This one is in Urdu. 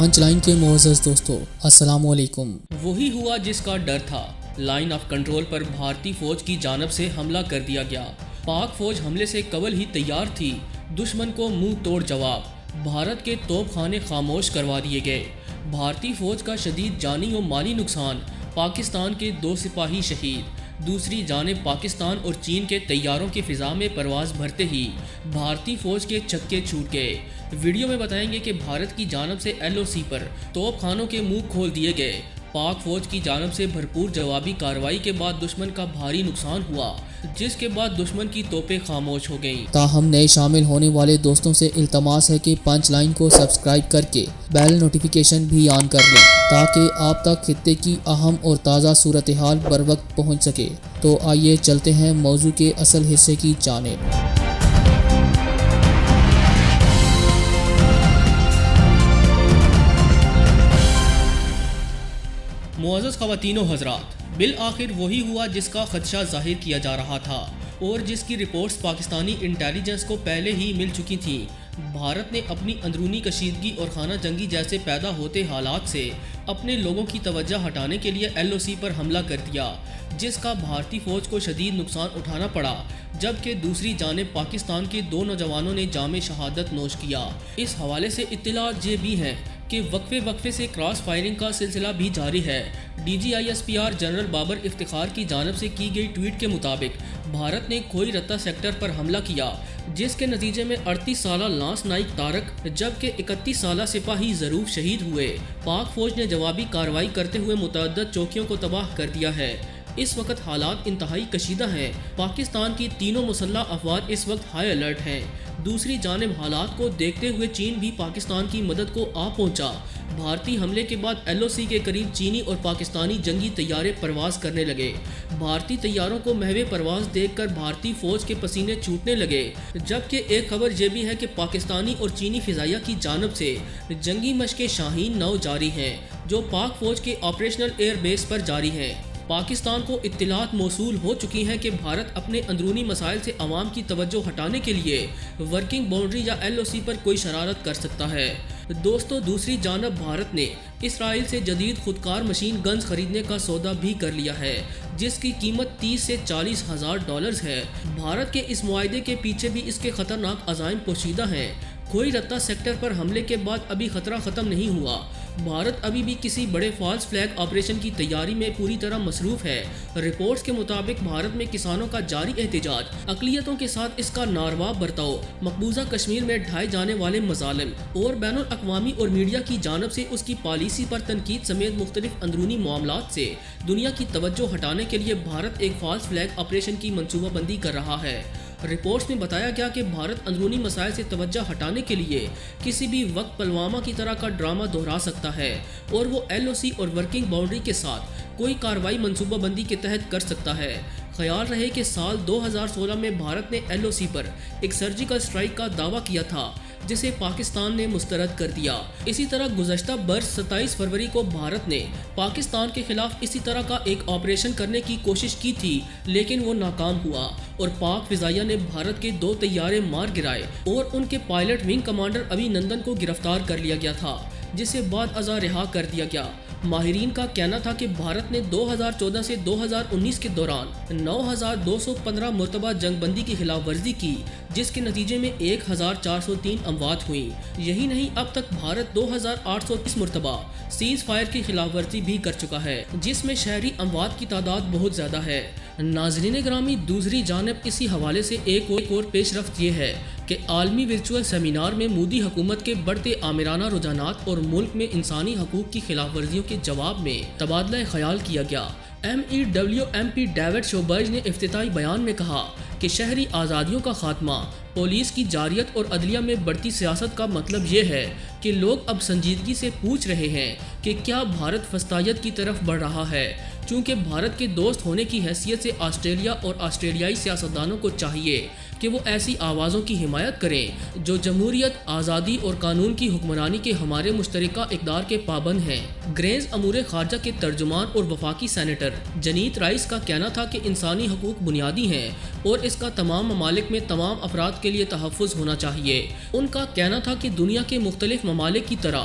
پانچ لائن کے معزز دوستو السلام علیکم۔ وہی ہوا جس کا ڈر تھا، لائن آف کنٹرول پر بھارتی فوج کی جانب سے حملہ کر دیا گیا۔ پاک فوج حملے سے قبل ہی تیار تھی، دشمن کو منہ توڑ جواب، بھارت کے توپ خانے خاموش کروا دیے گئے۔ بھارتی فوج کا شدید جانی و مالی نقصان، پاکستان کے 2 سپاہی شہید۔ دوسری جانب پاکستان اور چین کے طیاروں کی فضا میں پرواز بھرتے ہی بھارتی فوج کے چھکے چھوٹ گئے۔ ویڈیو میں بتائیں گے کہ بھارت کی جانب سے LOC پر توپ خانوں کے منہ کھول دیے گئے۔ پاک فوج کی جانب سے بھرپور جوابی کارروائی کے بعد دشمن کا بھاری نقصان ہوا، جس کے بعد دشمن کی توپیں خاموش ہو گئیں۔ تاہم نئے شامل ہونے والے دوستوں سے التماس ہے کہ پانچ لائن کو سبسکرائب کر کے بیل نوٹیفیکیشن بھی آن کر لیں تاکہ آپ تک خطے کی اہم اور تازہ صورتحال بر وقت پہنچ سکے۔ تو آئیے چلتے ہیں موضوع کے اصل حصے کی جانب۔ معزز خواتین و حضرات، بالآخر وہی ہوا جس کا خدشہ ظاہر کیا جا رہا تھا اور جس کی رپورٹس پاکستانی انٹیلیجنس کو پہلے ہی مل چکی تھیں۔ بھارت نے اپنی اندرونی کشیدگی اور خانہ جنگی جیسے پیدا ہوتے حالات سے اپنے لوگوں کی توجہ ہٹانے کے لیے LOC پر حملہ کر دیا، جس کا بھارتی فوج کو شدید نقصان اٹھانا پڑا، جبکہ دوسری جانب پاکستان کے 2 نوجوانوں نے جام شہادت نوش کیا۔ اس حوالے سے اطلاعات یہ بھی ہیں کہ وقفے سے کراس فائرنگ کا سلسلہ بھی جاری ہے۔ DGISPR جنرل بابر افتخار کی جانب سے کی گئی ٹویٹ کے مطابق بھارت نے کھوئی رتہ سیکٹر پر حملہ کیا، جس کے نتیجے میں 38 سالہ لانس نائک تارک جبکہ 31 سالہ سپاہی ظروف شہید ہوئے۔ پاک فوج نے جوابی کارروائی کرتے ہوئے متعدد چوکیوں کو تباہ کر دیا ہے۔ اس وقت حالات انتہائی کشیدہ ہیں۔ پاکستان کی تینوں مسلح افواج اس وقت ہائی الرٹ ہیں۔ دوسری جانب حالات کو دیکھتے ہوئے چین بھی پاکستان کی مدد کو آ پہنچا۔ بھارتی حملے کے بعد LOC کے قریب چینی اور پاکستانی جنگی طیارے پرواز کرنے لگے۔ بھارتی طیاروں کو محو پرواز دیکھ کر بھارتی فوج کے پسینے چھوٹنے لگے، جبکہ ایک خبر یہ بھی ہے کہ پاکستانی اور چینی فضائیہ کی جانب سے جنگی مشقیں شاہین 9 جاری ہیں، جو پاک فوج کے آپریشنل ایئر بیس پر جاری ہیں۔ پاکستان کو اطلاعات موصول ہو چکی ہیں کہ بھارت اپنے اندرونی مسائل سے عوام کی توجہ ہٹانے کے لیے ورکنگ باؤنڈری یا LOC پر کوئی شرارت کر سکتا ہے۔ دوستو، دوسری جانب بھارت نے اسرائیل سے جدید خودکار مشین گنز خریدنے کا سودا بھی کر لیا ہے، جس کی قیمت 30 سے 40 ہزار ڈالرز ہے۔ بھارت کے اس معاہدے کے پیچھے بھی اس کے خطرناک عزائم پوشیدہ ہیں۔ کھوئی رتہ سیکٹر پر حملے کے بعد ابھی خطرہ ختم نہیں ہوا۔ بھارت ابھی بھی کسی بڑے فالس فلیگ آپریشن کی تیاری میں پوری طرح مصروف ہے۔ رپورٹس کے مطابق بھارت میں کسانوں کا جاری احتجاج، اقلیتوں کے ساتھ اس کا ناروا برتاؤ، مقبوضہ کشمیر میں ڈھائے جانے والے مظالم اور بین الاقوامی اور میڈیا کی جانب سے اس کی پالیسی پر تنقید سمیت مختلف اندرونی معاملات سے دنیا کی توجہ ہٹانے کے لیے بھارت ایک فالس فلیگ آپریشن کی منصوبہ بندی کر رہا ہے۔ رپورٹس میں بتایا گیا کہ بھارت اندرونی مسائل سے توجہ ہٹانے کے لیے کسی بھی وقت پلوامہ کی طرح کا ڈرامہ دہرا سکتا ہے اور وہ LOC اور ورکنگ باؤنڈری کے ساتھ کوئی کارروائی منصوبہ بندی کے تحت کر سکتا ہے۔ خیال رہے کہ سال 2016 میں بھارت نے LOC پر ایک سرجیکل اسٹرائیک کا دعویٰ کیا تھا، جسے پاکستان نے مسترد کر دیا۔ اسی طرح گزشتہ برس 27 فروری کو بھارت نے پاکستان کے خلاف اسی طرح کا ایک آپریشن کرنے کی کوشش کی تھی، لیکن وہ ناکام ہوا اور پاک فضائیہ نے بھارت کے 2 طیارے مار گرائے اور ان کے پائلٹ ونگ کمانڈر ابھی نندن کو گرفتار کر لیا گیا تھا، جسے بعد ازاں رہا کر دیا گیا۔ ماہرین کا کہنا تھا کہ بھارت نے 2014 سے 2019 کے دوران 9215 مرتبہ جنگ بندی کی خلاف ورزی کی، جس کے نتیجے میں 1403 اموات ہوئیں۔ یہی نہیں، اب تک بھارت 2830 مرتبہ سیز فائر کی خلاف ورزی بھی کر چکا ہے، جس میں شہری اموات کی تعداد بہت زیادہ ہے۔ ناظرین گرامی، دوسری جانب اسی حوالے سے ایک اور پیش رفت یہ ہے کہ عالمی ورچوئل سیمینار میں مودی حکومت کے بڑھتے آمرانہ رجحانات اور ملک میں انسانی حقوق کی خلاف ورزیوں کے جواب میں تبادلہ خیال کیا گیا۔ MEWMP ڈیوڈ شوبرج نے افتتاحی بیان میں کہا کہ شہری آزادیوں کا خاتمہ، پولیس کی جارحیت اور عدلیہ میں بڑھتی سیاست کا مطلب یہ ہے کہ لوگ اب سنجیدگی سے پوچھ رہے ہیں کہ کیا بھارت فسطائیت کی طرف بڑھ رہا ہے، چونکہ بھارت کے دوست ہونے کی حیثیت سے آسٹریلیا اور آسٹریلیائی سیاستدانوں کو چاہیے کہ وہ ایسی آوازوں کی حمایت کریں جو جمہوریت، آزادی اور قانون کی حکمرانی کے ہمارے مشترکہ اقدار کے پابند ہیں۔ گریز امور خارجہ کے ترجمان اور وفاقی سینیٹر جنیت رائس کا کہنا تھا کہ انسانی حقوق بنیادی ہیں اور اس کا تمام ممالک میں تمام افراد کے لیے تحفظ ہونا چاہیے۔ ان کا کہنا تھا کہ دنیا کے مختلف ممالک کی طرح